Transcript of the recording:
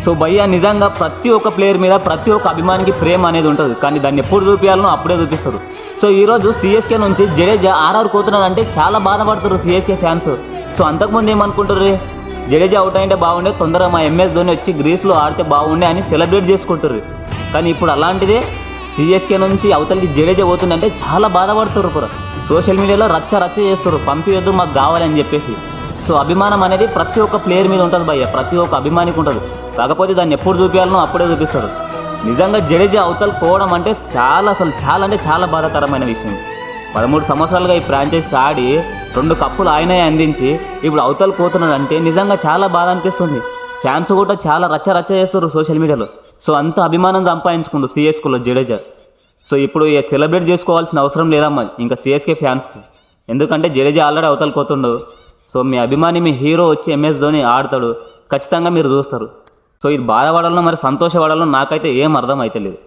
So భయ్య నిజంగా ప్రతి ఒక్క ప్లేయర్ మీద ప్రతి ఒక్క అభిమానికి ప్రేమ అనేది ఉంటుంది, కానీ దాన్ని ఎప్పుడు చూపించాలనో అప్పుడే చూపిస్తారు. సో ఈరోజు సిఎస్కే నుంచి జడేజా ఆర్ఆర్ కోతున్నాడంటే చాలా బాధపడుతారు సిఎస్కే ఫ్యాన్స్. సో అంతకుముందు ఏమనుకుంటారు, జడేజా అవుట్ అయింటే బాగుండే, తొందరగా మా ఎంఎస్ ధోని వచ్చి గ్రీస్లో ఆడితే బాగుండే అని సెలబ్రేట్ చేసుకుంటారు. కానీ ఇప్పుడు అలాంటిదే సిఎస్కే నుంచి అవతలికి జడేజా పోతుందంటే చాలా బాధపడుతారు. కూడా సోషల్ మీడియాలో రచ్చ చేస్తారు, పంపించొద్దు మాకు కావాలని చెప్పేసి. సో అభిమానం అనేది ప్రతి ఒక్క ప్లేయర్ మీద ఉంటుంది భయ్య, ప్రతి ఒక్క అభిమానికి ఉంటుంది. కాకపోతే దాన్ని ఎప్పుడు చూపించాలనో అప్పుడే చూపిస్తారు. నిజంగా జడేజా అవతల పోవడం అంటే చాలా అంటే చాలా బాధాకరమైన విషయం. 13 సంవత్సరాలుగా ఈ ఫ్రాంచైజీకి ఆడి 2 కప్పులు ఆయనే అందించి ఇప్పుడు అవతల పోతున్నాడు అంటే నిజంగా చాలా బాధ అనిపిస్తుంది. ఫ్యాన్స్ కూడా చాలా రచ్చ చేస్తారు సోషల్ మీడియాలో. సో అంత అభిమానం సంపాదించుకుండు సిఎస్కేలో జడేజా. సో ఇప్పుడు సెలబ్రేట్ చేసుకోవాల్సిన అవసరం లేదమ్మా ఇంకా సిఎస్కే ఫ్యాన్స్కి, ఎందుకంటే జడేజా ఆల్రెడీ అవతల పోతుండు. సో మీ అభిమాని మీ హీరో వచ్చి ఎంఎస్ ధోని ఆడతాడు, ఖచ్చితంగా మీరు చూస్తారు. సో ఇది బాధపడాలో మరి సంతోషపడాలో నాకైతే ఏం అర్థం అయితే లేదు.